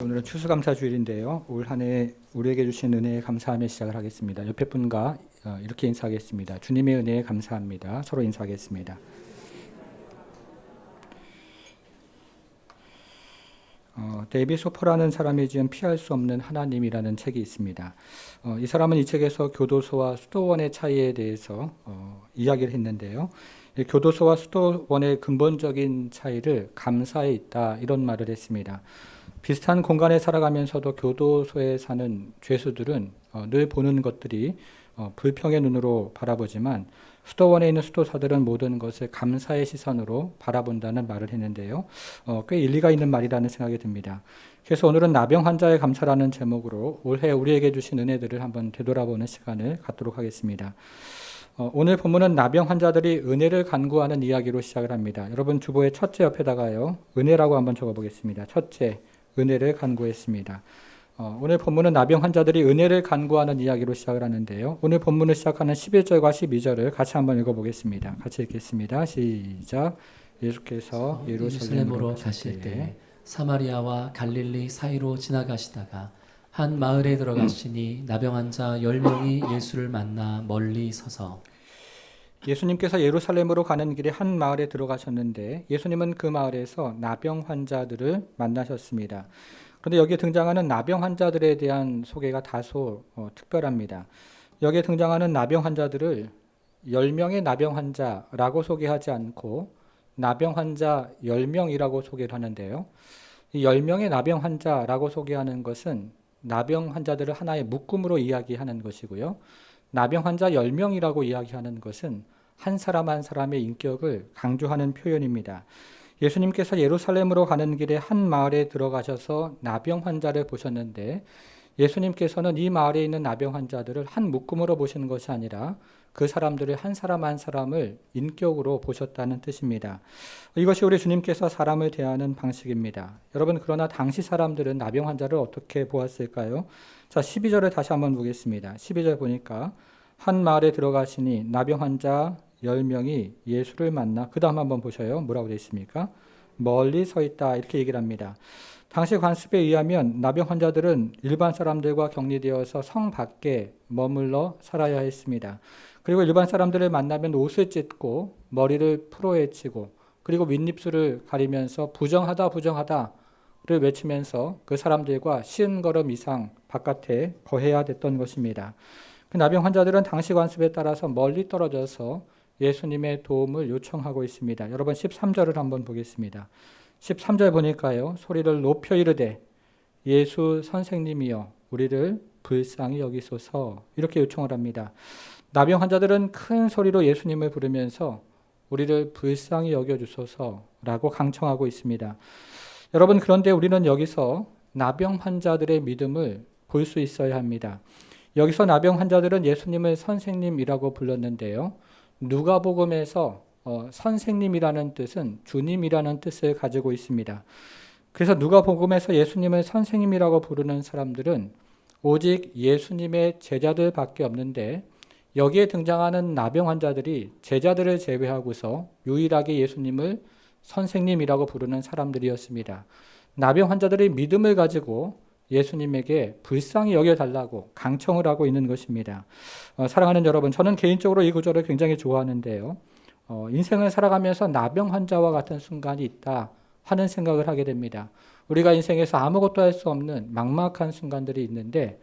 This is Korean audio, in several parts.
오늘은 추수감사 주일인데요. 올 한 해 우리에게 주신 은혜에 감사하며 시작을 하겠습니다. 옆에 분과 이렇게 인사하겠습니다. 주님의 은혜에 감사합니다. 서로 인사하겠습니다. 데이비 소퍼라는 사람이 지은 피할 수 없는 하나님이라는 책이 있습니다. 이 사람은 이 책에서 교도소와 수도원의 차이에 대해서 이야기를 했는데요. 이 교도소와 수도원의 근본적인 차이를 감사에 있다 이런 말을 했습니다. 비슷한 공간에 살아가면서도 교도소에 사는 죄수들은 늘 보는 것들이 불평의 눈으로 바라보지만 수도원에 있는 수도사들은 모든 것을 감사의 시선으로 바라본다는 말을 했는데요. 꽤 일리가 있는 말이라는 생각이 듭니다. 그래서 오늘은 나병 환자의 감사라는 제목으로 올해 우리에게 주신 은혜들을 한번 되돌아보는 시간을 갖도록 하겠습니다. 오늘 본문은 나병 환자들이 은혜를 간구하는 이야기로 시작을 합니다. 여러분 주보의 첫째 옆에다가요. 은혜라고 한번 적어보겠습니다. 첫째, 은혜를 간구했습니다. 오늘 본문은 나병 환자들이 은혜를 간구하는 이야기로 시작을 하는데요. 오늘 본문을 시작하는 11절과 12절을 같이 한번 읽어보겠습니다. 같이 읽겠습니다. 시작. 예수께서 예루살렘으로 가실 때 사마리아와 갈릴리 사이로 지나가시다가 한 마을에 들어가시니 나병 환자 10명이 예수를 만나 멀리 서서 예수님께서 예루살렘으로 가는 길에 한 마을에 들어가셨는데 예수님은 그 마을에서 나병 환자들을 만나셨습니다. 그런데 여기에 등장하는 나병 환자들에 대한 소개가 다소 특별합니다. 여기에 등장하는 나병 환자들을 10명의 나병 환자라고 소개하지 않고 나병 환자 10명이라고 소개를 하는데요. 이 10명의 나병 환자라고 소개하는 것은 나병 환자들을 하나의 묶음으로 이야기하는 것이고요. 나병 환자 10명이라고 이야기하는 것은 한 사람 한 사람의 인격을 강조하는 표현입니다. 예수님께서 예루살렘으로 가는 길에 한 마을에 들어가셔서 나병 환자를 보셨는데 예수님께서는 이 마을에 있는 나병 환자들을 한 묶음으로 보시는 것이 아니라 그 사람들을 한 사람 한 사람을 인격으로 보셨다는 뜻입니다. 이것이 우리 주님께서 사람을 대하는 방식입니다. 여러분, 그러나 당시 사람들은 나병 환자를 어떻게 보았을까요? 자, 12절을 다시 한번 보겠습니다. 12절 보니까 한 마을에 들어가시니 나병 환자 10명이 예수를 만나, 그 다음 한번 보셔요. 뭐라고 되어 있습니까? 멀리 서 있다 이렇게 얘기를 합니다. 당시 관습에 의하면 나병 환자들은 일반 사람들과 격리되어서 성 밖에 머물러 살아야 했습니다. 그리고 일반 사람들을 만나면 옷을 찢고 머리를 풀어헤치고 그리고 윗입술을 가리면서 부정하다 부정하다를 외치면서 그 사람들과 50걸음 이상 바깥에 거해야 됐던 것입니다. 그 나병 환자들은 당시 관습에 따라서 멀리 떨어져서 예수님의 도움을 요청하고 있습니다. 여러분 13절을 한번 보겠습니다. 13절 보니까요. 소리를 높여 이르되 예수 선생님이여 우리를 불쌍히 여기소서 이렇게 요청을 합니다. 나병 환자들은 큰 소리로 예수님을 부르면서 우리를 불쌍히 여겨주소서라고 강청하고 있습니다. 여러분, 그런데 우리는 여기서 나병 환자들의 믿음을 볼 수 있어야 합니다. 여기서 나병 환자들은 예수님을 선생님이라고 불렀는데요. 누가복음에서 선생님이라는 뜻은 주님이라는 뜻을 가지고 있습니다. 그래서 누가복음에서 예수님을 선생님이라고 부르는 사람들은 오직 예수님의 제자들밖에 없는데 여기에 등장하는 나병 환자들이 제자들을 제외하고서 유일하게 예수님을 선생님이라고 부르는 사람들이었습니다. 나병 환자들이 믿음을 가지고 예수님에게 불쌍히 여겨달라고 강청을 하고 있는 것입니다. 사랑하는 여러분, 저는 개인적으로 이 구절을 굉장히 좋아하는데요. 인생을 살아가면서 나병 환자와 같은 순간이 있다 하는 생각을 하게 됩니다. 우리가 인생에서 아무것도 할 수 없는 막막한 순간들이 있는데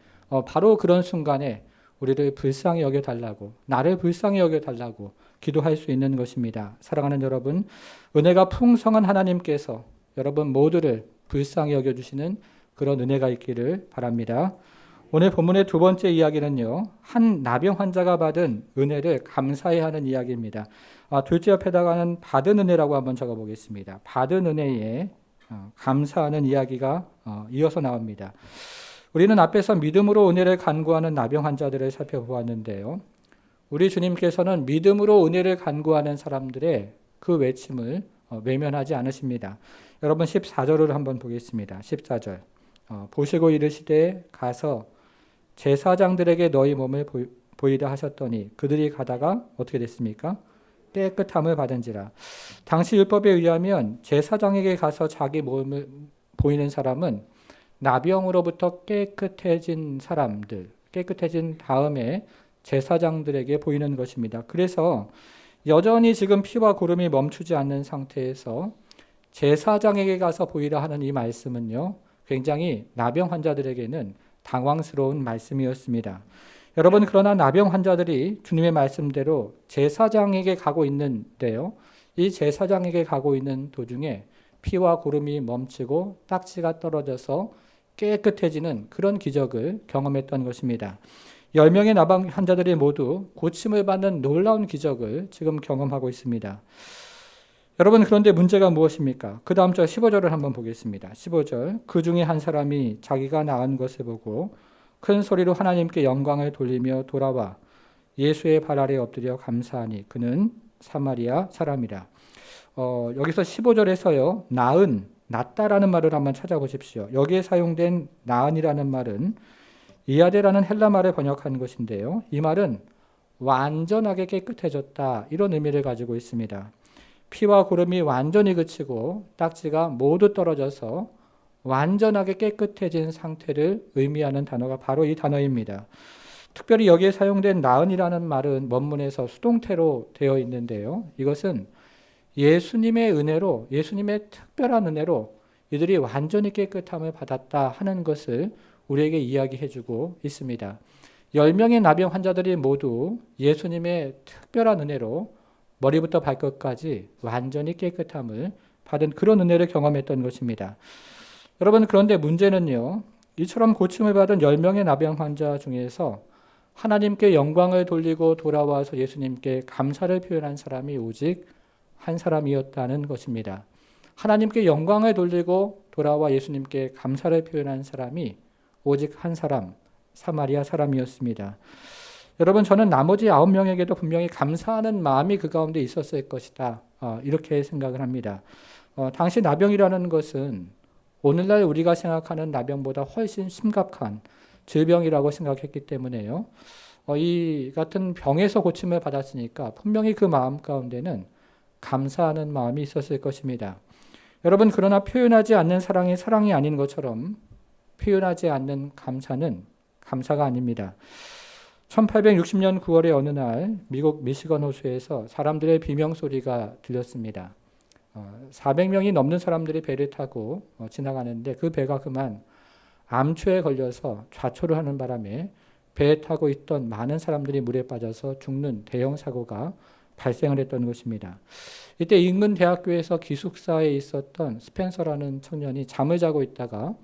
바로 그런 순간에 우리를 불쌍히 여겨달라고, 나를 불쌍히 여겨달라고 기도할 수 있는 것입니다. 사랑하는 여러분, 은혜가 풍성한 하나님께서 여러분 모두를 불쌍히 여겨주시는 그런 은혜가 있기를 바랍니다. 오늘 본문의 두 번째 이야기는요. 한 나병 환자가 받은 은혜를 감사해야 하는 이야기입니다. 둘째 옆에다가는 받은 은혜라고 한번 적어보겠습니다. 받은 은혜에 감사하는 이야기가 이어서 나옵니다. 우리는 앞에서 믿음으로 은혜를 간구하는 나병 환자들을 살펴보았는데요. 우리 주님께서는 믿음으로 은혜를 간구하는 사람들의 그 외침을 외면하지 않으십니다. 여러분 14절을 한번 보겠습니다. 14절. 보시고 이르시되 가서 제사장들에게 너희 몸을 보이라 하셨더니 그들이 가다가 어떻게 됐습니까? 깨끗함을 받은지라. 당시 율법에 의하면 제사장에게 가서 자기 몸을 보이는 사람은 나병으로부터 깨끗해진 사람들, 깨끗해진 다음에 제사장들에게 보이는 것입니다. 그래서 여전히 지금 피와 구름이 멈추지 않는 상태에서 제사장에게 가서 보이라 하는 이 말씀은요, 굉장히 나병 환자들에게는 당황스러운 말씀이었습니다. 여러분, 그러나 나병 환자들이 주님의 말씀대로 제사장에게 가고 있는데요, 이 제사장에게 가고 있는 도중에 피와 구름이 멈추고 딱지가 떨어져서 깨끗해지는 그런 기적을 경험했던 것입니다. 10명의 나병 환자들이 모두 고침을 받는 놀라운 기적을 지금 경험하고 있습니다. 여러분, 그런데 문제가 무엇입니까? 그 다음 절 15절을 한번 보겠습니다. 15절, 그 중에 한 사람이 자기가 나은 것을 보고 큰 소리로 하나님께 영광을 돌리며 돌아와 예수의 발 아래 엎드려 감사하니 그는 사마리아 사람이라. 여기서 15절에서요, 낫다라는 말을 한번 찾아보십시오. 여기에 사용된 나은이라는 말은 이아데라는 헬라 말을 번역한 것인데요, 이 말은 완전하게 깨끗해졌다, 이런 의미를 가지고 있습니다. 피와 구름이 완전히 그치고 딱지가 모두 떨어져서 완전하게 깨끗해진 상태를 의미하는 단어가 바로 이 단어입니다. 특별히 여기에 사용된 나은이라는 말은 원문에서 수동태로 되어 있는데요, 이것은 예수님의 은혜로, 예수님의 특별한 은혜로 이들이 완전히 깨끗함을 받았다 하는 것을 우리에게 이야기해주고 있습니다. 10명의 나병 환자들이 모두 예수님의 특별한 은혜로 머리부터 발끝까지 완전히 깨끗함을 받은 그런 은혜를 경험했던 것입니다. 여러분, 그런데 문제는요, 이처럼 고침을 받은 10명의 나병 환자 중에서 하나님께 영광을 돌리고 돌아와서 예수님께 감사를 표현한 사람이 오직 한 사람이었다는 것입니다. 하나님께 영광을 돌리고 돌아와 예수님께 감사를 표현한 사람이 오직 한 사람, 사마리아 사람이었습니다. 여러분, 저는 나머지 9명에게도 분명히 감사하는 마음이 그 가운데 있었을 것이다, 이렇게 생각을 합니다. 당시 나병이라는 것은 오늘날 우리가 생각하는 나병보다 훨씬 심각한 질병이라고 생각했기 때문에요, 이 같은 병에서 고침을 받았으니까 분명히 그 마음 가운데는 감사하는 마음이 있었을 것입니다. 여러분, 그러나 표현하지 않는 사랑이 사랑이 아닌 것처럼 표현하지 않는 감사는 감사가 아닙니다. 1860년 9월의 어느 날 미국 미시건 호수에서 사람들의 비명소리가 들렸습니다. 400명이 넘는 사람들이 배를 타고 지나가는데 그 배가 그만 암초에 걸려서 좌초를 하는 바람에 배에 타고 있던 많은 사람들이 물에 빠져서 죽는 대형 사고가 발생을 했던 것입니다. 이때 인근 대학교에서 기숙사에 있었던 스펜서라는 청년이 잠을 자고 있다가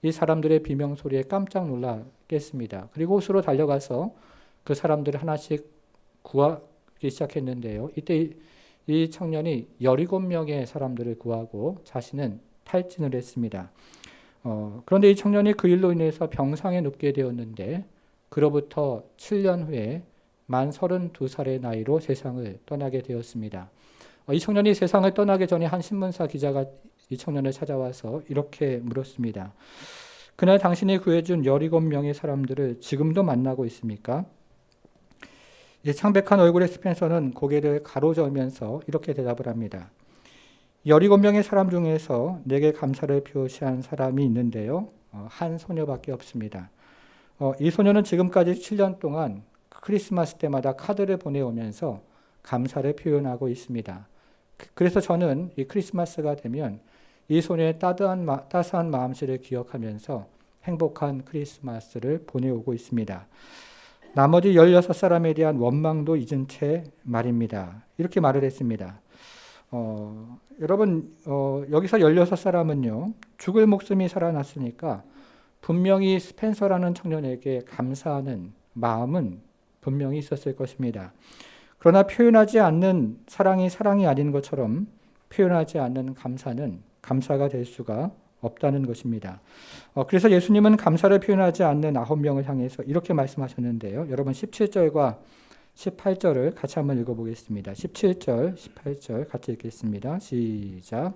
이 사람들의 비명소리에 깜짝 놀라 깼습니다. 그리고 호수로 달려가서 그 사람들을 하나씩 구하기 시작했는데요, 이때 이 청년이 17명의 사람들을 구하고 자신은 탈진을 했습니다. 그런데 이 청년이 그 일로 인해서 병상에 눕게 되었는데 그로부터 7년 후에 만 32살의 나이로 세상을 떠나게 되었습니다. 이 청년이 세상을 떠나기 전에 한 신문사 기자가 이 청년을 찾아와서 이렇게 물었습니다. 그날 당신이 구해준 17명의 사람들을 지금도 만나고 있습니까? 이 창백한 얼굴의 스펜서는 고개를 가로저으면서 이렇게 대답을 합니다. 17명의 사람 중에서 내게 감사를 표시한 사람이 있는데요, 한 소녀밖에 없습니다. 이 소녀는 지금까지 7년 동안 크리스마스 때마다 카드를 보내오면서 감사를 표현하고 있습니다. 그래서 저는 이 크리스마스가 되면 이 소녀의 따스한 마음씨를 기억하면서 행복한 크리스마스를 보내오고 있습니다. 나머지 16사람에 대한 원망도 잊은 채 말입니다. 이렇게 말을 했습니다. 여러분, 여기서 16사람은요, 죽을 목숨이 살아났으니까 분명히 스펜서라는 청년에게 감사하는 마음은 분명히 있었을 것입니다. 그러나 표현하지 않는 사랑이 사랑이 아닌 것처럼 표현하지 않는 감사는 감사가 될 수가 없다는 것입니다. 그래서 예수님은 감사를 표현하지 않는 9명을 향해서 이렇게 말씀하셨는데요, 여러분 17절과 18절을 같이 한번 읽어보겠습니다. 17절, 18절 같이 읽겠습니다. 시작.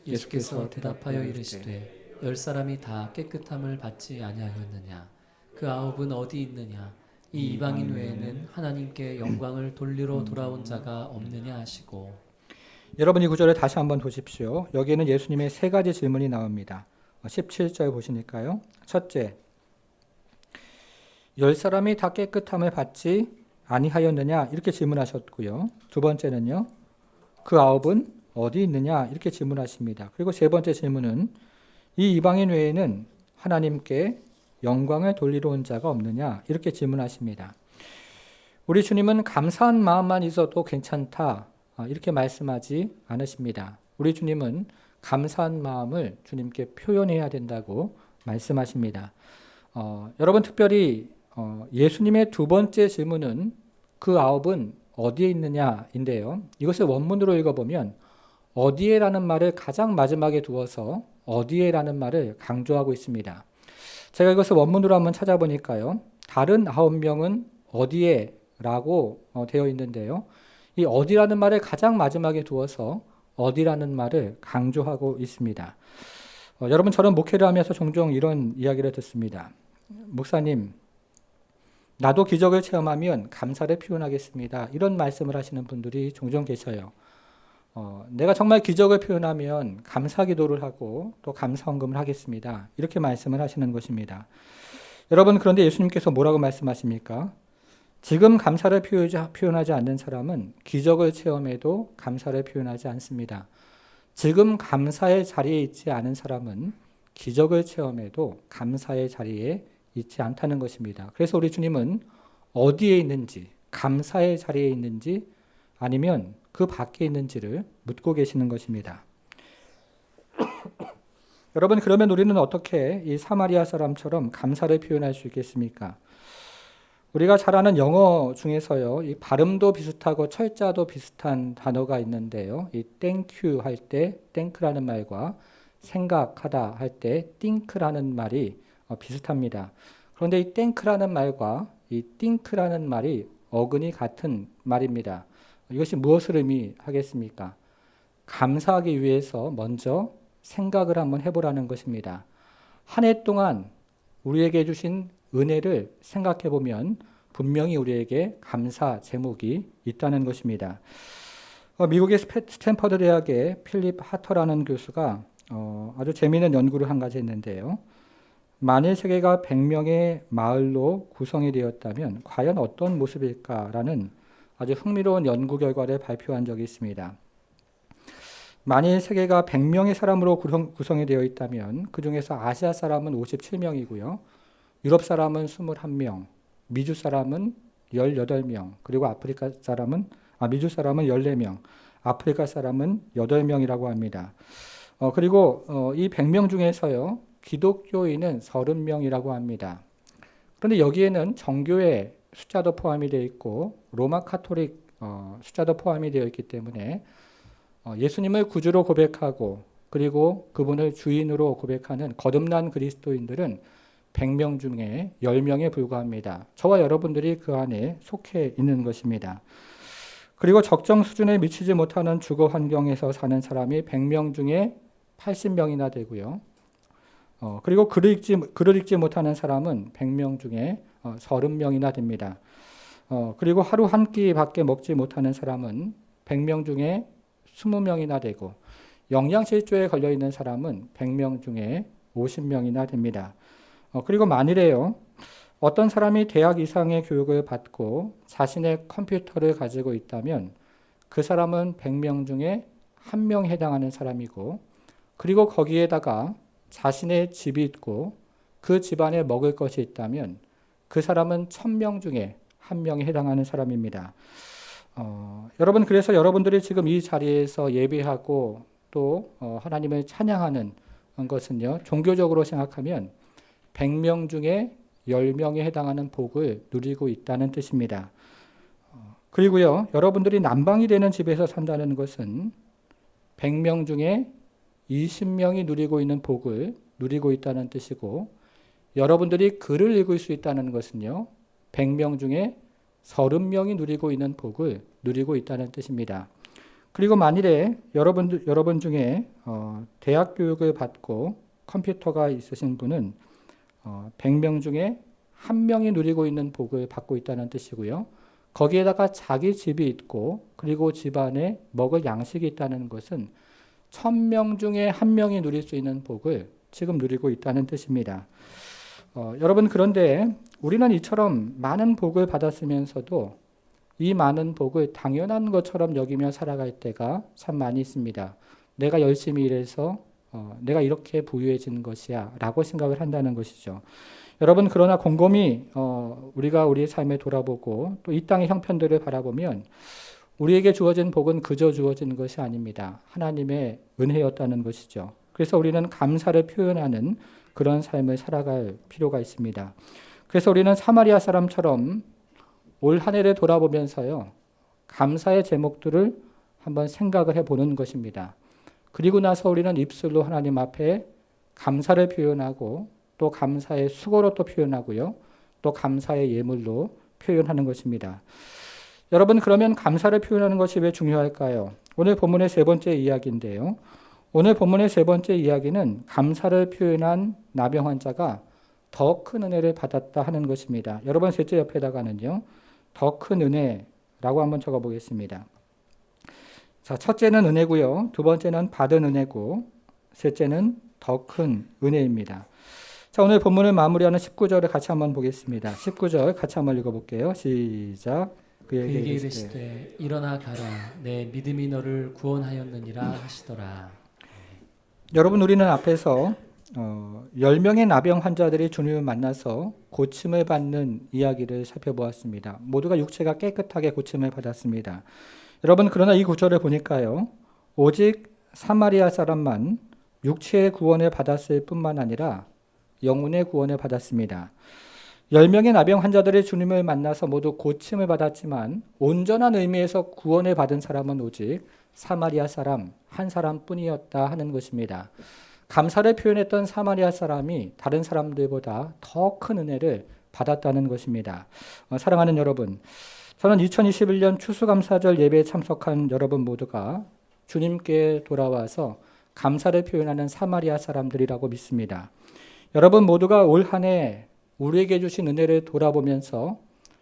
예수께서 대답하여 이르시되 10사람이 다 깨끗함을 받지 아니하였느냐? 그 9은 어디 있느냐? 이 이방인 외에는 하나님께 영광을 돌리러 돌아온 자가 없느냐 하시고. 여러분, 이 구절을 다시 한번 보십시오. 여기에는 예수님의 세 가지 질문이 나옵니다. 17절 보시니까요. 첫째, 10사람이 다 깨끗함을 받지 아니하였느냐 이렇게 질문하셨고요. 두 번째는요. 그 9은 어디 있느냐 이렇게 질문하십니다. 그리고 세 번째 질문은 이 이방인 외에는 하나님께 영광을 돌리러 온 자가 없느냐 이렇게 질문하십니다. 우리 주님은 감사한 마음만 있어도 괜찮다 이렇게 말씀하지 않으십니다. 우리 주님은 감사한 마음을 주님께 표현해야 된다고 말씀하십니다. 여러분 특별히 예수님의 두 번째 질문은 그 9은 어디에 있느냐인데요. 이것을 원문으로 읽어보면 어디에라는 말을 가장 마지막에 두어서 어디에라는 말을 강조하고 있습니다. 제가 이것을 원문으로 한번 찾아보니까요. 다른 9명은 어디에 라고 되어 있는데요. 이 어디라는 말을 가장 마지막에 두어서 어디라는 말을 강조하고 있습니다. 여러분 저는 목회를 하면서 종종 이런 이야기를 듣습니다. 목사님, 나도 기적을 체험하면 감사를 표현하겠습니다. 이런 말씀을 하시는 분들이 종종 계셔요. 내가 정말 기적을 표현하면 감사 기도를 하고 또 감사 헌금을 하겠습니다. 이렇게 말씀을 하시는 것입니다. 여러분 그런데 예수님께서 뭐라고 말씀하십니까? 지금 감사를 표현하지 않는 사람은 기적을 체험해도 감사를 표현하지 않습니다. 지금 감사의 자리에 있지 않은 사람은 기적을 체험해도 감사의 자리에 있지 않다는 것입니다. 그래서 우리 주님은 어디에 있는지, 감사의 자리에 있는지 아니면 그 밖에 있는지를 묻고 계시는 것입니다. 여러분 그러면 우리는 어떻게 이 사마리아 사람처럼 감사를 표현할 수 있겠습니까? 우리가 잘 아는 영어 중에서요, 이 발음도 비슷하고 철자도 비슷한 단어가 있는데요. 이 thank you 할 때 thank라는 말과 생각하다 할 때 think라는 말이 비슷합니다. 그런데 이 thank라는 말과 이 think라는 말이 어근이 같은 말입니다. 이것이 무엇을 의미하겠습니까? 감사하기 위해서 먼저 생각을 한번 해보라는 것입니다. 한 해 동안 우리에게 주신 은혜를 생각해 보면 분명히 우리에게 감사 제목이 있다는 것입니다. 미국의 스탠퍼드 대학의 필립 하터라는 교수가 아주 재미있는 연구를 한 가지 했는데요. 만일 세계가 100명의 마을로 구성이 되었다면 과연 어떤 모습일까라는 아주 흥미로운 연구 결과를 발표한 적이 있습니다. 만일 세계가 100명의 사람으로 구성이 되어 있다면 그 중에서 아시아 사람은 57명이고요. 유럽 사람은 21명, 미주 사람은 18명, 그리고 미주 사람은 14명, 아프리카 사람은 8명이라고 합니다. 그리고 이 100명 중에서요, 기독교인은 30명이라고 합니다. 그런데 여기에는 정교회 숫자도 포함이 되어 있고 로마 카톨릭 숫자도 포함이 되어 있기 때문에 예수님을 구주로 고백하고 그리고 그분을 주인으로 고백하는 거듭난 그리스도인들은 100명 중에 10명에 불과합니다. 저와 여러분들이 그 안에 속해 있는 것입니다. 그리고 적정 수준에 미치지 못하는 주거 환경에서 사는 사람이 100명 중에 80명이나 되고요. 그리고 글을 읽지 못하는 사람은 100명 중에 30명이나 됩니다. 그리고 하루 한 끼밖에 먹지 못하는 사람은 100명 중에 20명이나 되고 영양실조에 걸려있는 사람은 100명 중에 50명이나 됩니다. 그리고 만일에요, 어떤 사람이 대학 이상의 교육을 받고 자신의 컴퓨터를 가지고 있다면 그 사람은 100명 중에 1명에 해당하는 사람이고 그리고 거기에다가 자신의 집이 있고 그 집안에 먹을 것이 있다면 그 사람은 1000명 중에 1명에 해당하는 사람입니다. 여러분 그래서 여러분들이 지금 이 자리에서 예배하고 또 하나님을 찬양하는 것은요, 종교적으로 생각하면 100명 중에 10명에 해당하는 복을 누리고 있다는 뜻입니다. 그리고요, 여러분들이 난방이 되는 집에서 산다는 것은 100명 중에 20명이 누리고 있는 복을 누리고 있다는 뜻이고 여러분들이 글을 읽을 수 있다는 것은요, 100명 중에 30명이 누리고 있는 복을 누리고 있다는 뜻입니다. 그리고 만일에 여러분 중에 대학 교육을 받고 컴퓨터가 있으신 분은 100명 중에 1명이 누리고 있는 복을 받고 있다는 뜻이고요. 거기에다가 자기 집이 있고 그리고 집안에 먹을 양식이 있다는 것은 1000명 중에 1명이 누릴 수 있는 복을 지금 누리고 있다는 뜻입니다. 여러분 그런데 우리는 이처럼 많은 복을 받았으면서도 이 많은 복을 당연한 것처럼 여기며 살아갈 때가 참 많이 있습니다. 내가 열심히 일해서 내가 이렇게 부유해진 것이야 라고 생각을 한다는 것이죠. 여러분 그러나 곰곰이 우리가 우리의 삶에 돌아보고 또 이 땅의 형편들을 바라보면 우리에게 주어진 복은 그저 주어진 것이 아닙니다. 하나님의 은혜였다는 것이죠. 그래서 우리는 감사를 표현하는 그런 삶을 살아갈 필요가 있습니다. 그래서 우리는 사마리아 사람처럼 올 한 해를 돌아보면서요, 감사의 제목들을 한번 생각을 해보는 것입니다. 그리고 나서 우리는 입술로 하나님 앞에 감사를 표현하고 또 감사의 수고로 또 표현하고요, 또 감사의 예물로 표현하는 것입니다. 여러분 그러면 감사를 표현하는 것이 왜 중요할까요? 오늘 본문의 세 번째 이야기인데요. 오늘 본문의 세 번째 이야기는 감사를 표현한 나병 환자가 더 큰 은혜를 받았다 하는 것입니다. 여러분 셋째 옆에다가는요, 더 큰 은혜라고 한번 적어보겠습니다. 자, 첫째는 은혜고요. 두 번째는 받은 은혜고, 셋째는 더 큰 은혜입니다. 자, 오늘 본문을 마무리하는 19절을 같이 한번 보겠습니다. 19절 같이 한번 읽어볼게요. 시작. 그에게 이르시되 일어나 가라 내 믿음이 너를 구원하였느니라 하시더라. 여러분 우리는 앞에서 10명의 나병 환자들이 주님을 만나서 고침을 받는 이야기를 살펴보았습니다. 모두가 육체가 깨끗하게 고침을 받았습니다. 여러분 그러나 이 구절을 보니까요, 오직 사마리아 사람만 육체의 구원을 받았을 뿐만 아니라 영혼의 구원을 받았습니다. 10명의 나병 환자들이 주님을 만나서 모두 고침을 받았지만 온전한 의미에서 구원을 받은 사람은 오직 사마리아 사람 한 사람뿐이었다 하는 것입니다. 감사를 표현했던 사마리아 사람이 다른 사람들보다 더 큰 은혜를 받았다는 것입니다. 사랑하는 여러분, 저는 2021년 추수감사절 예배에 참석한 여러분 모두가 주님께 돌아와서 감사를 표현하는 사마리아 사람들이라고 믿습니다. 여러분 모두가 올 한 해 우리에게 주신 은혜를 돌아보면서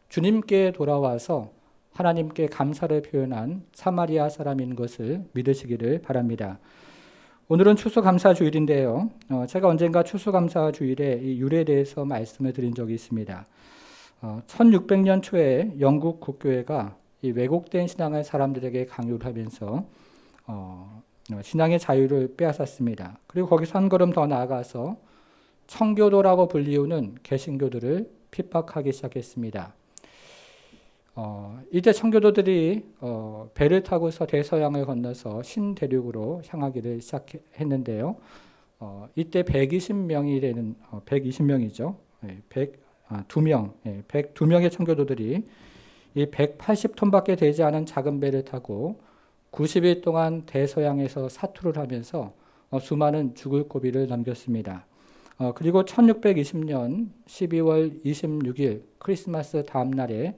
주님께 돌아와서 하나님께 감사를 표현한 사마리아 사람인 것을 믿으시기를 바랍니다. 오늘은 추수감사주일인데요. 제가 언젠가 추수감사주일에 이 율에 대해서 말씀을 드린 적이 있습니다. 1600년 초에 영국 국교회가 이 왜곡된 신앙을 사람들에게 강요를 하면서 신앙의 자유를 빼앗았습니다. 그리고 거기서 한 걸음 더 나아가서 청교도라고 불리우는 개신교들을 핍박하기 시작했습니다. 이때 청교도들이 배를 타고서 대서양을 건너서 신대륙으로 향하기를 시작했는데요. 이때 120명이 되는 120명이죠. 102명의 청교도들이 이 180톤밖에 되지 않은 작은 배를 타고 90일 동안 대서양에서 사투를 하면서 수많은 죽을 고비를 넘겼습니다. 그리고 1620년 12월 26일 크리스마스 다음 날에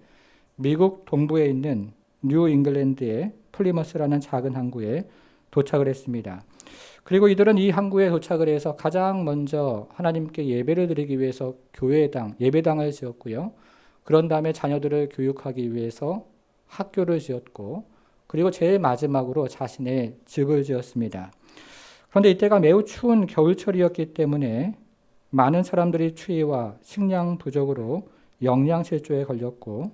미국 동부에 있는 뉴 잉글랜드의 플리머스라는 작은 항구에 도착을 했습니다. 그리고 이들은 이 항구에 도착을 해서 가장 먼저 하나님께 예배를 드리기 위해서 예배당을 지었고요. 그런 다음에 자녀들을 교육하기 위해서 학교를 지었고, 그리고 제일 마지막으로 자신의 집을 지었습니다. 그런데 이때가 매우 추운 겨울철이었기 때문에 많은 사람들이 추위와 식량 부족으로 영양실조에 걸렸고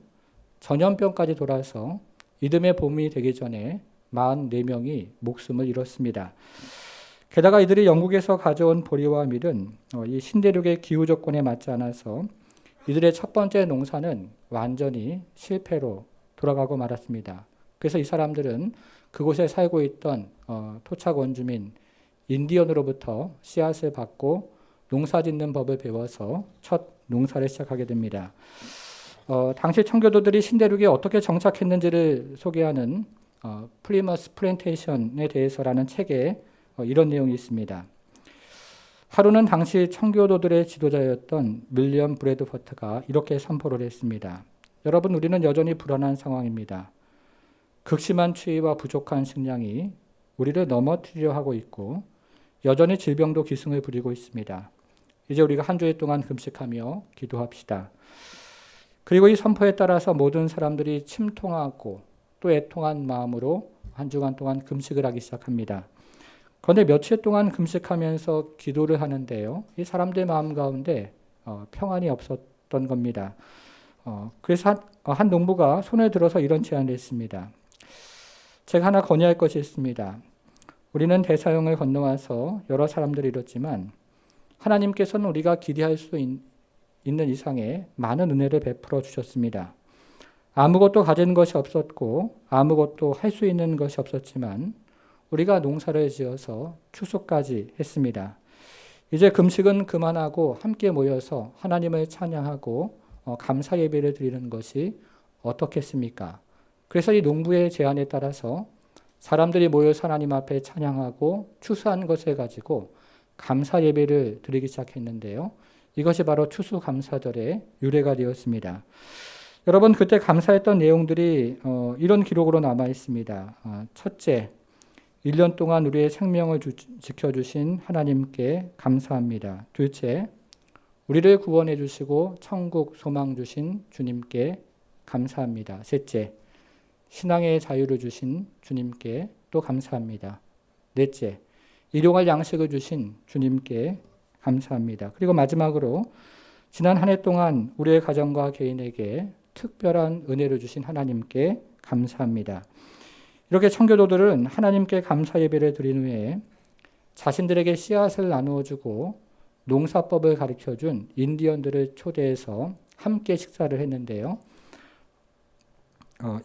전염병까지 돌아서 이듬해 봄이 되기 전에 44명이 목숨을 잃었습니다. 게다가 이들이 영국에서 가져온 보리와 밀은 이 신대륙의 기후 조건에 맞지 않아서 이들의 첫 번째 농사는 완전히 실패로 돌아가고 말았습니다. 그래서 이 사람들은 그곳에 살고 있던 토착 원주민 인디언으로부터 씨앗을 받고 농사 짓는 법을 배워서 첫 농사를 시작하게 됩니다. 당시 청교도들이 신대륙에 어떻게 정착했는지를 소개하는 플리머스 플랜테이션에 대해서라는 책에 이런 내용이 있습니다. 하루는 당시 청교도들의 지도자였던 윌리엄 브래드포트가 이렇게 선포를 했습니다. 여러분, 우리는 여전히 불안한 상황입니다. 극심한 추위와 부족한 식량이 우리를 넘어뜨리려 하고 있고 여전히 질병도 기승을 부리고 있습니다. 이제 우리가 한 주일 동안 금식하며 기도합시다. 그리고 이 선포에 따라서 모든 사람들이 침통하고 또 애통한 마음으로 한 주간 동안 금식을 하기 시작합니다. 그런데 며칠 동안 금식하면서 기도를 하는데요. 이 사람들의 마음 가운데 평안이 없었던 겁니다. 그래서 한 농부가 손을 들어서 이런 제안을 했습니다. 제가 하나 건의할 것이 있습니다. 우리는 대사형을 건너와서 여러 사람들을 잃었지만 하나님께서는 우리가 기대할 수 있는 이상의 많은 은혜를 베풀어 주셨습니다. 아무것도 가진 것이 없었고 아무것도 할 수 있는 것이 없었지만 우리가 농사를 지어서 추수까지 했습니다. 이제 금식은 그만하고 함께 모여서 하나님을 찬양하고 감사 예배를 드리는 것이 어떻겠습니까? 그래서 이 농부의 제안에 따라서 사람들이 모여서 하나님 앞에 찬양하고 추수한 것을 가지고 감사 예배를 드리기 시작했는데요. 이것이 바로 추수감사절의 유래가 되었습니다. 여러분, 그때 감사했던 내용들이 이런 기록으로 남아 있습니다. 첫째, 1년 동안 우리의 생명을 지켜주신 하나님께 감사합니다. 둘째, 우리를 구원해 주시고 천국 소망 주신 주님께 감사합니다. 셋째, 신앙의 자유를 주신 주님께 또 감사합니다. 넷째, 일용할 양식을 주신 주님께 감사합니다. 그리고 마지막으로 지난 한 해 동안 우리의 가정과 개인에게 특별한 은혜를 주신 하나님께 감사합니다. 이렇게 청교도들은 하나님께 감사 예배를 드린 후에 자신들에게 씨앗을 나누어 주고 농사법을 가르쳐 준 인디언들을 초대해서 함께 식사를 했는데요.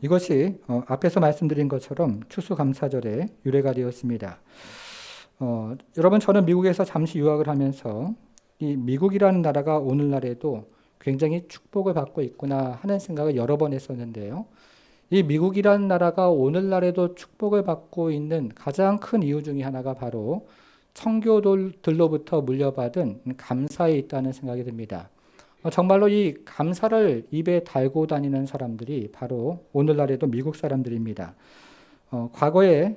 이것이 앞에서 말씀드린 것처럼 추수감사절의 유래가 되었습니다. 여러분, 저는 미국에서 잠시 유학을 하면서 이 미국이라는 나라가 오늘날에도 굉장히 축복을 받고 있구나 하는 생각을 여러 번 했었는데요. 이 미국이라는 나라가 오늘날에도 축복을 받고 있는 가장 큰 이유 중에 하나가 바로 청교도들로부터 물려받은 감사에 있다는 생각이 듭니다. 정말로 이 감사를 입에 달고 다니는 사람들이 바로 오늘날에도 미국 사람들입니다. 과거에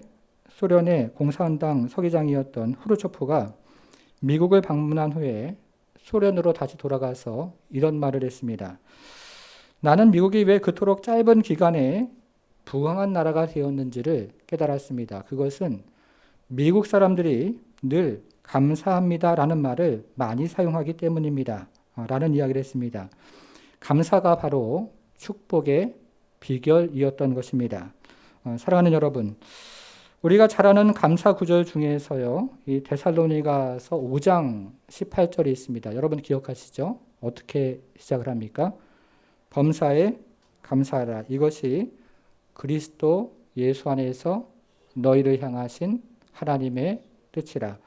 소련의 공산당 서기장이었던 후르초프가 미국을 방문한 후에 소련으로 다시 돌아가서 이런 말을 했습니다. 나는 미국이 왜 그토록 짧은 기간에 부강한 나라가 되었는지를 깨달았습니다. 그것은 미국 사람들이 늘 감사합니다라는 말을 많이 사용하기 때문입니다. 라는 이야기를 했습니다. 감사가 바로 축복의 비결이었던 것입니다. 사랑하는 여러분, 우리가 잘 아는 감사 구절 중에서요, 이 데살로니가서 5장 18절이 있습니다. 여러분 기억하시죠? 어떻게 시작을 합니까? 범사에 감사하라. 이것이 그리스도 예수 안에서 너희를 향하신 하나님의 뜻이라.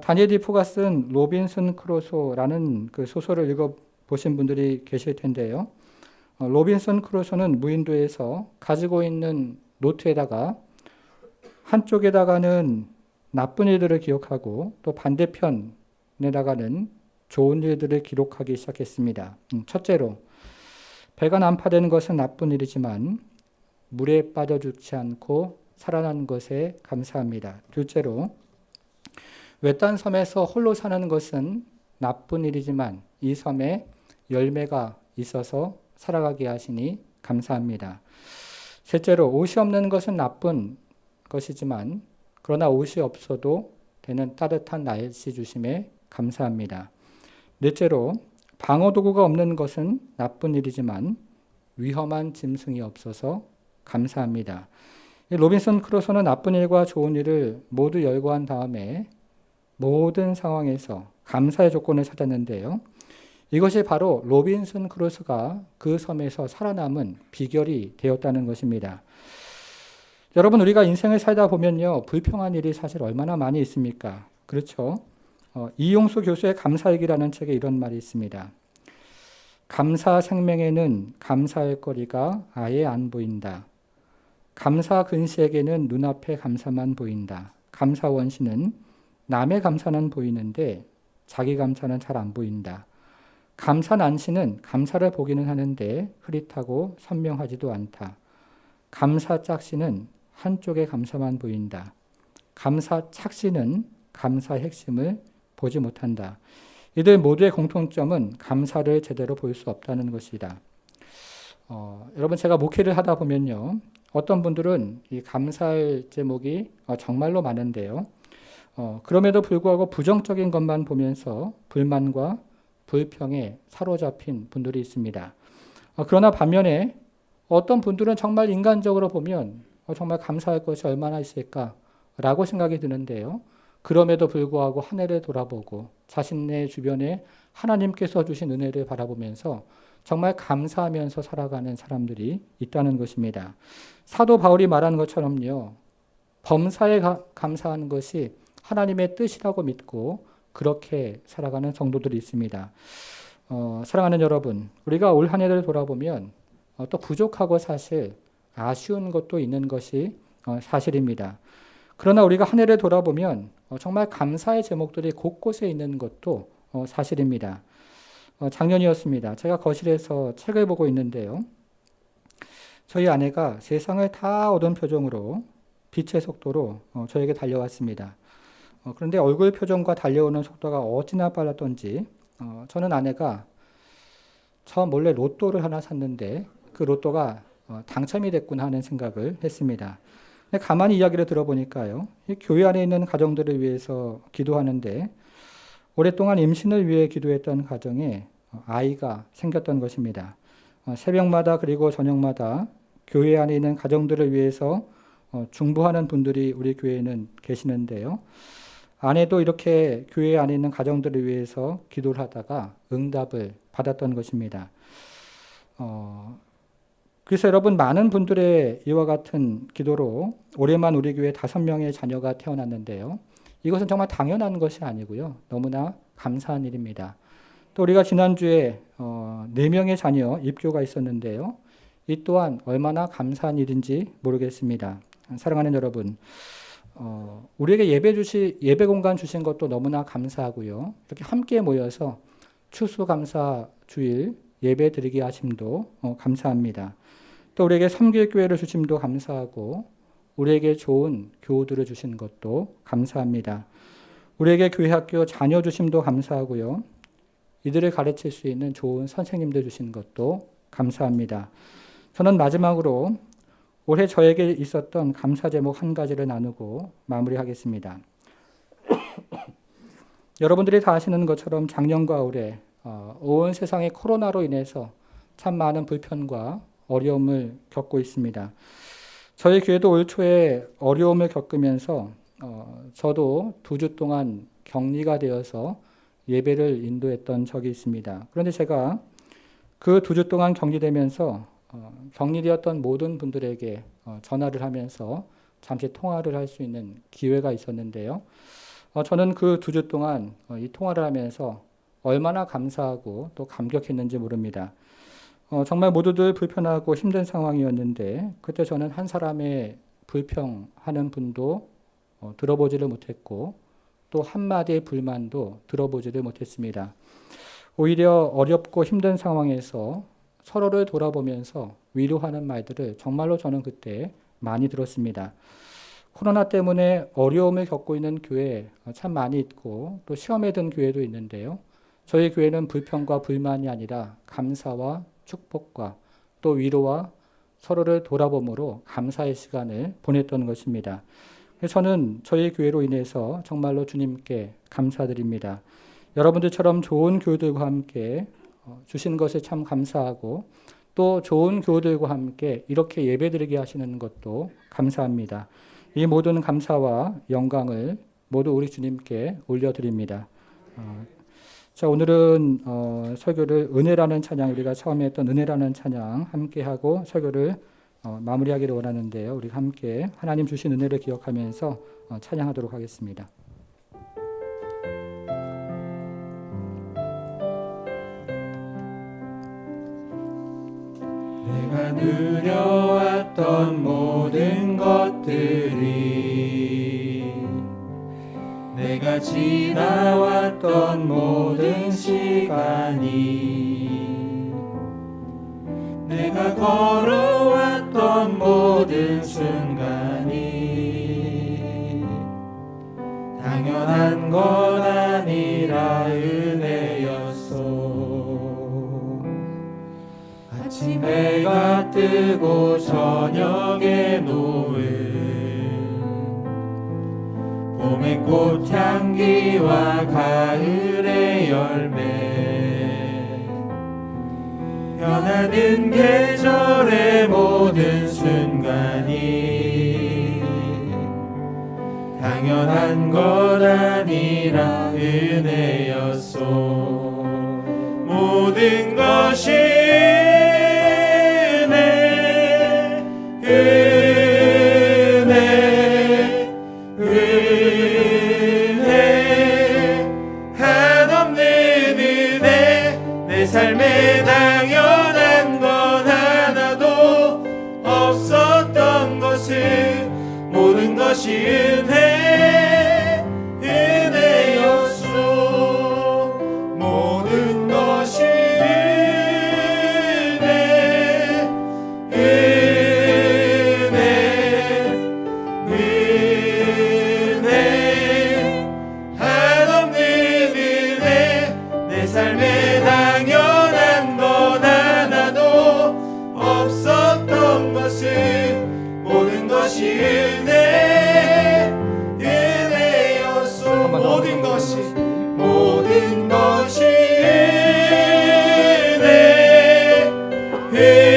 다니엘 디포가 쓴 로빈슨 크루소라는 그 소설을 읽어보신 분들이 계실 텐데요. 로빈슨 크루소는 무인도에서 가지고 있는 노트에다가 한쪽에다가는 나쁜 일들을 기록하고 또 반대편에다가는 좋은 일들을 기록하기 시작했습니다. 첫째로, 배가 난파되는 것은 나쁜 일이지만 물에 빠져 죽지 않고 살아난 것에 감사합니다. 둘째로, 외딴 섬에서 홀로 사는 것은 나쁜 일이지만 이 섬에 열매가 있어서 살아가게 하시니 감사합니다. 셋째로, 옷이 없는 것은 나쁜 것이지만 그러나 옷이 없어도 되는 따뜻한 날씨 주심에 감사합니다. 넷째로, 방어 도구가 없는 것은 나쁜 일이지만 위험한 짐승이 없어서 감사합니다. 로빈슨 크루소는 나쁜 일과 좋은 일을 모두 열거한 다음에 모든 상황에서 감사의 조건을 찾았는데요. 이것이 바로 로빈슨 크루소가 그 섬에서 살아남은 비결이 되었다는 것입니다. 여러분, 우리가 인생을 살다 보면요, 불평한 일이 사실 얼마나 많이 있습니까? 그렇죠? 이용수 교수의 감사일기라는 책에 이런 말이 있습니다. 감사 생명에는 감사할 거리가 아예 안 보인다. 감사 근시에게는 눈앞에 감사만 보인다. 감사 원시는 남의 감사는 보이는데 자기 감사는 잘 안 보인다. 감사 난시는 감사를 보기는 하는데 흐릿하고 선명하지도 않다. 감사 짝시는 한쪽의 감사만 보인다. 감사 착시는 감사의 핵심을 보지 못한다. 이들 모두의 공통점은 감사를 제대로 볼 수 없다는 것이다. 여러분, 제가 목회를 하다 보면요, 어떤 분들은 이 감사할 제목이 정말로 많은데요. 그럼에도 불구하고 부정적인 것만 보면서 불만과 불평에 사로잡힌 분들이 있습니다. 그러나 반면에 어떤 분들은 정말 인간적으로 보면 정말 감사할 것이 얼마나 있을까라고 생각이 드는데요. 그럼에도 불구하고 한 해를 돌아보고 자신의 주변에 하나님께서 주신 은혜를 바라보면서 정말 감사하면서 살아가는 사람들이 있다는 것입니다. 사도 바울이 말한 것처럼요. 범사에 감사하는 것이 하나님의 뜻이라고 믿고 그렇게 살아가는 성도들이 있습니다. 사랑하는 여러분, 우리가 올 한 해를 돌아보면 또 부족하고 사실 아쉬운 것도 있는 것이 사실입니다. 그러나 우리가 한 해를 돌아보면 정말 감사의 제목들이 곳곳에 있는 것도 사실입니다. 작년이었습니다. 제가 거실에서 책을 보고 있는데요. 저희 아내가 세상을 다 얻은 표정으로 빛의 속도로 저에게 달려왔습니다. 그런데 얼굴 표정과 달려오는 속도가 어찌나 빨랐던지 저는 아내가 저 몰래 로또를 하나 샀는데 그 로또가 당첨이 됐구나 하는 생각을 했습니다. 근데 가만히 이야기를 들어보니까요. 이 교회 안에 있는 가정들을 위해서 기도하는데 오랫동안 임신을 위해 기도했던 가정에 아이가 생겼던 것입니다. 새벽마다 그리고 저녁마다 교회 안에 있는 가정들을 위해서 중보하는 분들이 우리 교회에는 계시는데요. 아내도 이렇게 교회 안에 있는 가정들을 위해서 기도를 하다가 응답을 받았던 것입니다. 그래서 여러분 많은 분들의 이와 같은 기도로 올해만 우리 교회 5명의 자녀가 태어났는데요. 이것은 정말 당연한 것이 아니고요. 너무나 감사한 일입니다. 또 우리가 지난주에 4명의 자녀 입교가 있었는데요. 이 또한 얼마나 감사한 일인지 모르겠습니다. 사랑하는 여러분, 우리에게 예배 공간 주신 것도 너무나 감사하고요. 이렇게 함께 모여서 추수감사 주일 예배 드리게 하심도 감사합니다. 또 우리에게 섬길교회를 주심도 감사하고 우리에게 좋은 교우들을 주신 것도 감사합니다. 우리에게 교회학교 자녀 주심도 감사하고요. 이들을 가르칠 수 있는 좋은 선생님들 주신 것도 감사합니다. 저는 마지막으로 올해 저에게 있었던 감사 제목 한 가지를 나누고 마무리하겠습니다. 여러분들이 다 아시는 것처럼 작년과 올해 온 세상이 코로나로 인해서 참 많은 불편과 어려움을 겪고 있습니다. 저희 교회도 올 초에 어려움을 겪으면서 저도 2주 동안 격리가 되어서 예배를 인도했던 적이 있습니다. 그런데 제가 그 2주 동안 격리되면서 격리되었던 모든 분들에게 전화를 하면서 잠시 통화를 할 수 있는 기회가 있었는데요. 저는 그 2주 동안 이 통화를 하면서 얼마나 감사하고 또 감격했는지 모릅니다. 정말 모두들 불편하고 힘든 상황이었는데 그때 저는 한 사람의 불평하는 분도 들어보지를 못했고 또 한마디의 불만도 들어보지를 못했습니다. 오히려 어렵고 힘든 상황에서 서로를 돌아보면서 위로하는 말들을 정말로 저는 그때 많이 들었습니다. 코로나 때문에 어려움을 겪고 있는 교회 참 많이 있고 또 시험에 든 교회도 있는데요. 저희 교회는 불평과 불만이 아니라 감사와 축복과 또 위로와 서로를 돌아봄으로 감사의 시간을 보냈던 것입니다. 저는 저희 교회로 인해서 정말로 주님께 감사드립니다. 여러분들처럼 좋은 교우들과 함께 주신 것에 참 감사하고 또 좋은 교우들과 함께 이렇게 예배드리게 하시는 것도 감사합니다. 이 모든 감사와 영광을 모두 우리 주님께 올려드립니다. 자, 오늘은 설교를 은혜라는 찬양, 우리가 처음에 했던 은혜라는 찬양 함께하고 설교를 마무리하기를 원하는데요. 우리 함께 하나님 주신 은혜를 기억하면서 찬양하도록 하겠습니다. 내가 누려왔던 모든 것들이 내가 지나왔던 모든 시간이 내가 걸어왔던 모든 순간이 당연한 건 아니라 은혜였소. 아침에 해가 뜨고 저녁에 노을 봄에 봄의 꽃향기와 가을의 열매 변하는 계절의 모든 순간이 당연한 것 아니라 은혜였소. 모든 것이 은혜, 은혜, 은혜, 한없는 은혜. 내 삶에 당연한 건 하나도 없었던 것을 모든 것이 은혜, 은혜였소. 모든 것이 은혜, 은혜, 은혜, 한없는 은혜. 내 삶에 당연한 건 하나도 없었던 것을 모든 것이 은혜, 은혜였소. 모든 것이 모든 것이 은혜, 은혜,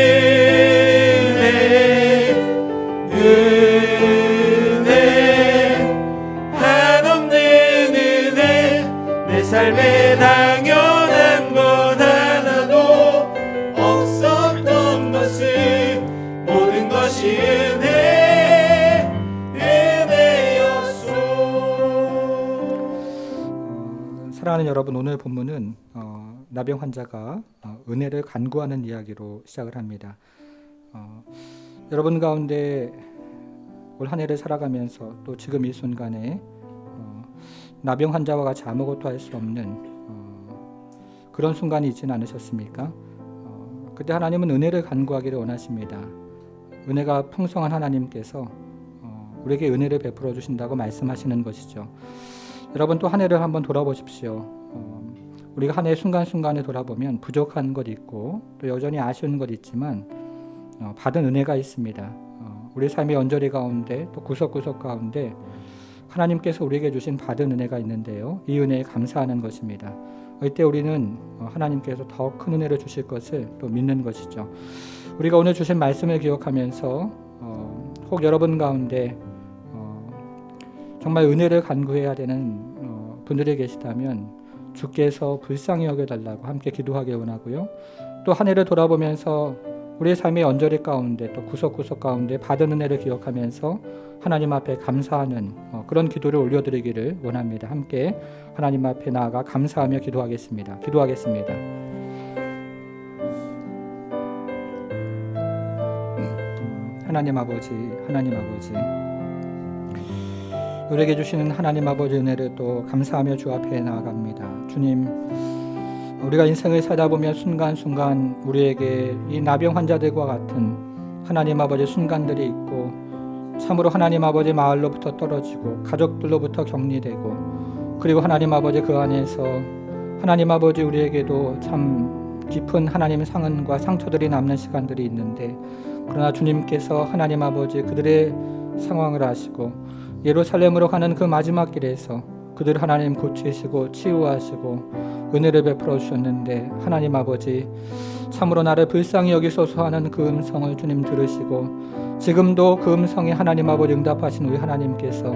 은혜, 한없는 은혜. 내 삶에 당연한 건 하나도 없었던 것을 모든 것이 은혜, 은혜였소. 사랑하는 여러분, 오늘 본문은 나병 환자가 은혜를 간구하는 이야기로 시작을 합니다. 여러분 가운데 올 한 해를 살아가면서 또 지금 이 순간에 나병 환자와 같이 아무것도 할 수 없는 그런 순간이 있지는 않으셨습니까? 그때 하나님은 은혜를 간구하기를 원하십니다. 은혜가 풍성한 하나님께서 우리에게 은혜를 베풀어 주신다고 말씀하시는 것이죠. 여러분 또 한 해를 한번 돌아보십시오. 우리가 한 해 순간순간을 돌아보면 부족한 것 있고 또 여전히 아쉬운 것 있지만 받은 은혜가 있습니다. 우리 삶의 언저리 가운데 또 구석구석 가운데 하나님께서 우리에게 주신 받은 은혜가 있는데요. 이 은혜에 감사하는 것입니다. 이때 우리는 하나님께서 더 큰 은혜를 주실 것을 또 믿는 것이죠. 우리가 오늘 주신 말씀을 기억하면서 혹 여러분 가운데 정말 은혜를 간구해야 되는 분들이 계시다면 주께서 불쌍히 여겨달라고 함께 기도하기 원하고요. 또 한 해를 돌아보면서 우리의 삶의 언저리 가운데 또 구석구석 가운데 받은 은혜를 기억하면서 하나님 앞에 감사하는 그런 기도를 올려드리기를 원합니다. 함께 하나님 앞에 나아가 감사하며 기도하겠습니다. 기도하겠습니다. 하나님 아버지, 하나님 아버지, 우리에게 주시는 하나님 아버지 은혜를 또 감사하며 주 앞에 나아갑니다. 주님, 우리가 인생을 살다 보면 순간순간 우리에게 이 나병 환자들과 같은 하나님 아버지 순간들이 있고 참으로 하나님 아버지 마을로부터 떨어지고 가족들로부터 격리되고 그리고 하나님 아버지 그 안에서 하나님 아버지 우리에게도 참 깊은 하나님의 상흔과 상처들이 남는 시간들이 있는데 그러나 주님께서 하나님 아버지 그들의 상황을 아시고 예루살렘으로 가는 그 마지막 길에서 그들 하나님 고치시고 치유하시고 은혜를 베풀어 주셨는데 하나님 아버지 참으로 나를 불쌍히 여기소서 하는 그 음성을 주님 들으시고 지금도 그 음성에 하나님 아버지 응답하신 우리 하나님께서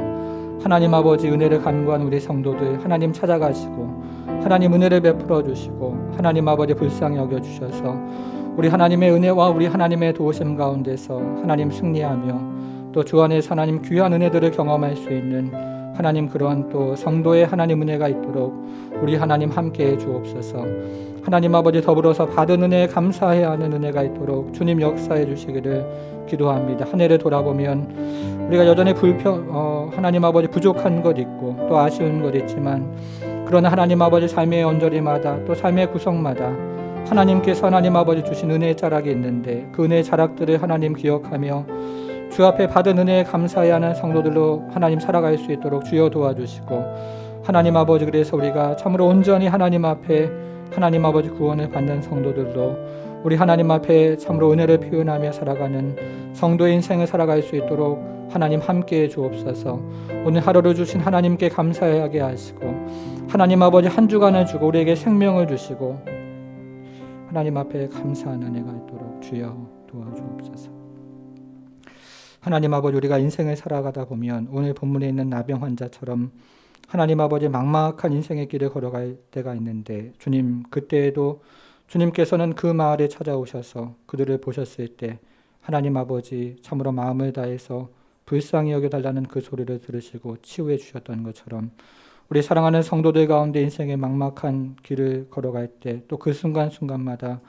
하나님 아버지 은혜를 간구한 우리 성도들 하나님 찾아가시고 하나님 은혜를 베풀어 주시고 하나님 아버지 불쌍히 여겨주셔서 우리 하나님의 은혜와 우리 하나님의 도우심 가운데서 하나님 승리하며 또 주 안에서 하나님 귀한 은혜들을 경험할 수 있는 하나님 그러한 또 성도의 하나님 은혜가 있도록 우리 하나님 함께해 주옵소서. 하나님 아버지 더불어서 받은 은혜에 감사해야 하는 은혜가 있도록 주님 역사해 주시기를 기도합니다. 한 해를 돌아보면 우리가 여전히 하나님 아버지 부족한 것 있고 또 아쉬운 것 있지만 그러나 하나님 아버지 삶의 언저리마다 또 삶의 구석마다 하나님께서 하나님 아버지 주신 은혜의 자락이 있는데 그 은혜의 자락들을 하나님 기억하며 주 앞에 받은 은혜에 감사해야 하는 성도들로 하나님 살아갈 수 있도록 주여 도와주시고 하나님 아버지 그래서 우리가 참으로 온전히 하나님 앞에 하나님 아버지 구원을 받는 성도들도 우리 하나님 앞에 참으로 은혜를 표현하며 살아가는 성도의 인생을 살아갈 수 있도록 하나님 함께해 주옵소서. 오늘 하루를 주신 하나님께 감사하게 하시고 하나님 아버지 한 주간을 주고 우리에게 생명을 주시고 하나님 앞에 감사하는 은혜가 있도록 주여 도와주옵소서. 하나님 아버지, 우리가 인생을 살아가다 보면 오늘 본문에 있는 나병 환자처럼 하나님 아버지 막막한 인생의 길을 걸어갈 때가 있는데 주님, 그때에도 주님께서는 그 마을에 찾아오셔서 그들을 보셨을 때 하나님 아버지 참으로 마음을 다해서 불쌍히 여겨달라는 그 소리를 들으시고 치유해 주셨던 것처럼 우리 사랑하는 성도들 가운데 인생의 막막한 길을 걸어갈 때 또 그 순간순간마다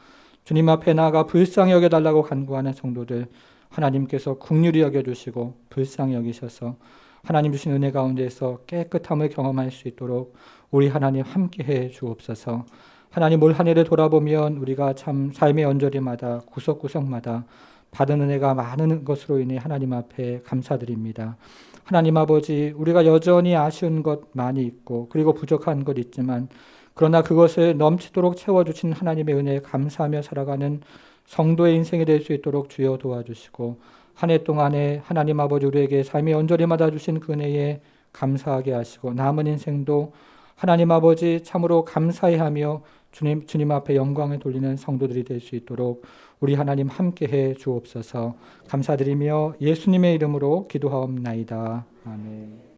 주님 앞에 나아가 불쌍히 여겨달라고 간구하는 성도들 하나님께서 긍휼히 여겨주시고 불쌍히 여기셔서 하나님 주신 은혜 가운데에서 깨끗함을 경험할 수 있도록 우리 하나님 함께해 주옵소서. 하나님 올 한 해를 돌아보면 우리가 참 삶의 언저리마다 구석구석마다 받은 은혜가 많은 것으로 인해 하나님 앞에 감사드립니다. 하나님 아버지, 우리가 여전히 아쉬운 것 많이 있고 그리고 부족한 것 있지만 그러나 그것을 넘치도록 채워주신 하나님의 은혜에 감사하며 살아가는 성도의 인생이 될 수 있도록 주여 도와주시고 한 해 동안에 하나님 아버지 우리에게 삶의 언저리마다 주신 그 은혜에 감사하게 하시고 남은 인생도 하나님 아버지 참으로 감사해하며 주님 앞에 영광을 돌리는 성도들이 될 수 있도록 우리 하나님 함께해 주옵소서. 감사드리며 예수님의 이름으로 기도하옵나이다. 아멘.